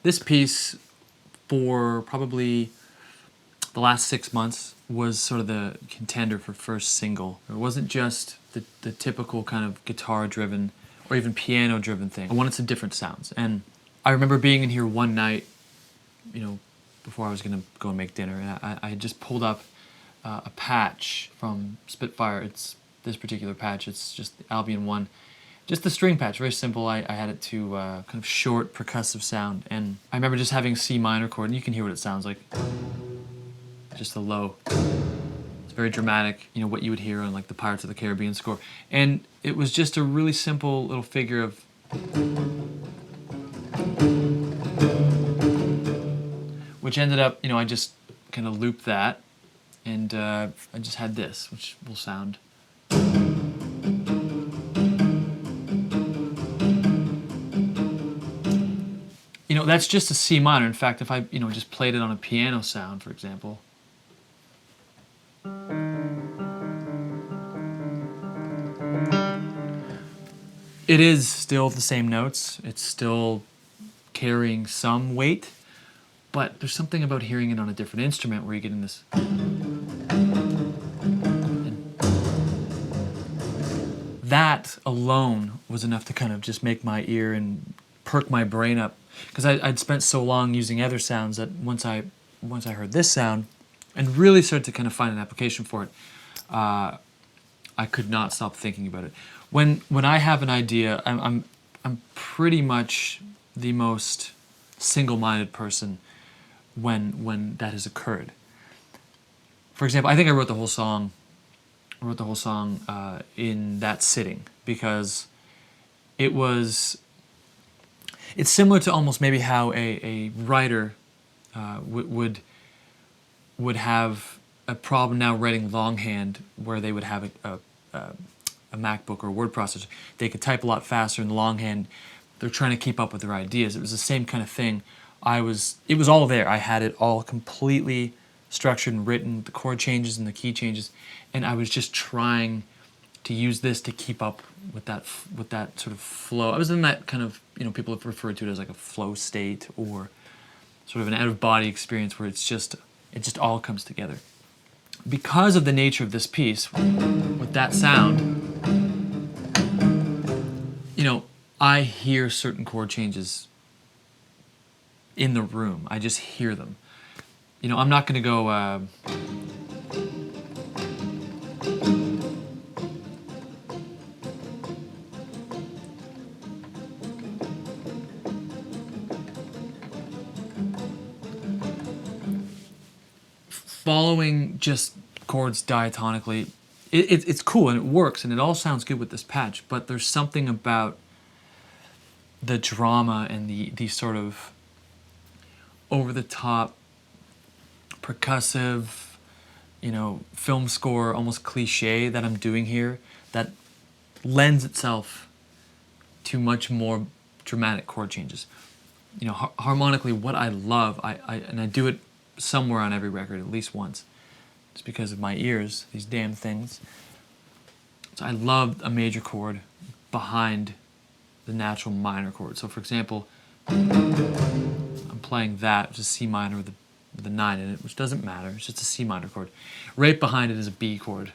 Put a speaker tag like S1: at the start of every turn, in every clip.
S1: This piece, for probably the last 6 months, was sort of the contender for first single. It wasn't just the typical kind of guitar-driven or even piano-driven thing. I wanted some different sounds. And I remember being in here one night, you know, before I was gonna go and make dinner, and I had just pulled up a patch from Spitfire. It's this particular patch. It's just the Albion one. Just the string patch, very simple. I had it to kind of short percussive sound, and I remember just having a C minor chord, and you can hear what it sounds like. Just a low. It's very dramatic, you know, what you would hear on like the Pirates of the Caribbean score. And it was just a really simple little figure of which ended up, you know, I just kind of looped that, and I just had this, which will sound. You know, that's just a C minor. In fact, if I, you know, just played it on a piano sound, for example. It is still the same notes. It's still carrying some weight, but there's something about hearing it on a different instrument where you get in this. That alone was enough to kind of just make my ear and perk my brain up, because I'd spent so long using other sounds that once I heard this sound and really started to kind of find an application for it, I could not stop thinking about it. When I have an idea, I'm pretty much the most single-minded person when that has occurred. For example, I think I wrote the whole song. In that sitting, because it's similar to almost maybe how a writer would have a problem now writing longhand, where they would have a MacBook or a word processor. They could type a lot faster in the longhand. They're trying to keep up with their ideas. It was the same kind of thing. It was all there. I had it all completely structured and written, the chord changes and the key changes, and I was just trying to use this to keep up with that sort of flow. I was in that kind of, you know, people have referred to it as like a flow state, or sort of an out-of-body experience where it just all comes together. Because of the nature of this piece, with that sound, you know, I hear certain chord changes in the room. I just hear them. You know, I'm not going to go. Following just chords diatonically, it's cool and it works and it all sounds good with this patch, but there's something about the drama and the sort of over-the-top percussive, you know, film score, almost cliche that I'm doing here, that lends itself to much more dramatic chord changes. You know, harmonically, what I love, and I do it somewhere on every record, at least once. It's because of my ears, these damn things. So I love a major chord behind the natural minor chord. So for example, I'm playing that, which is C minor with a 9 in it, which doesn't matter, it's just a C minor chord. Right behind it is a B chord,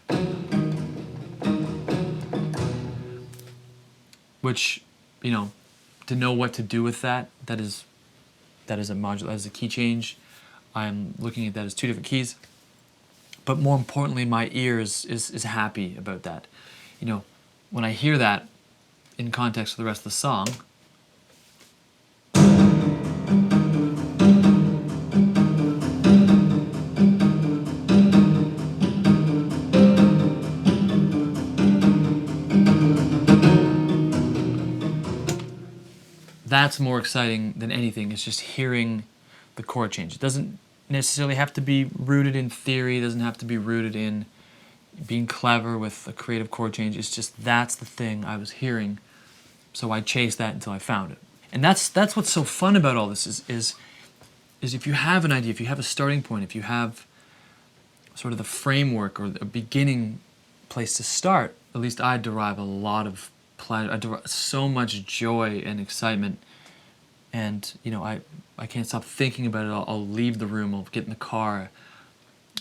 S1: which, you know, to know what to do with that is a key change. I'm looking at that as two different keys. But more importantly, my ear is happy about that. You know, when I hear that in context with the rest of the song, that's more exciting than anything. It's just hearing the chord change. It doesn't necessarily have to be rooted in theory. It doesn't have to be rooted in being clever with a creative chord change. It's just that's the thing I was hearing, so I chased that until I found it. And that's what's so fun about all this is if you have an idea, if you have a starting point, if you have sort of the framework or a beginning place to start, at least I derive a lot of pleasure. I derive so much joy and excitement, and you know, I can't stop thinking about it. I'll leave the room. I'll get in the car.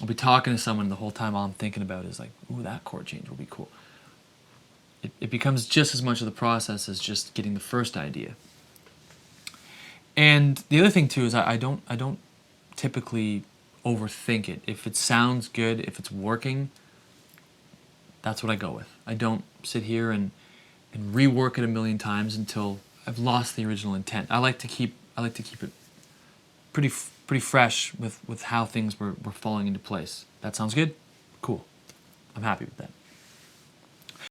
S1: I'll be talking to someone the whole time. All I'm thinking about is like, ooh, that chord change will be cool. It becomes just as much of the process as just getting the first idea. And the other thing too is I don't typically overthink it. If it sounds good, if it's working, that's what I go with. I don't sit here and rework it a million times until I've lost the original intent. I like to keep it pretty fresh with how things were falling into place. That sounds good? Cool. I'm happy with that.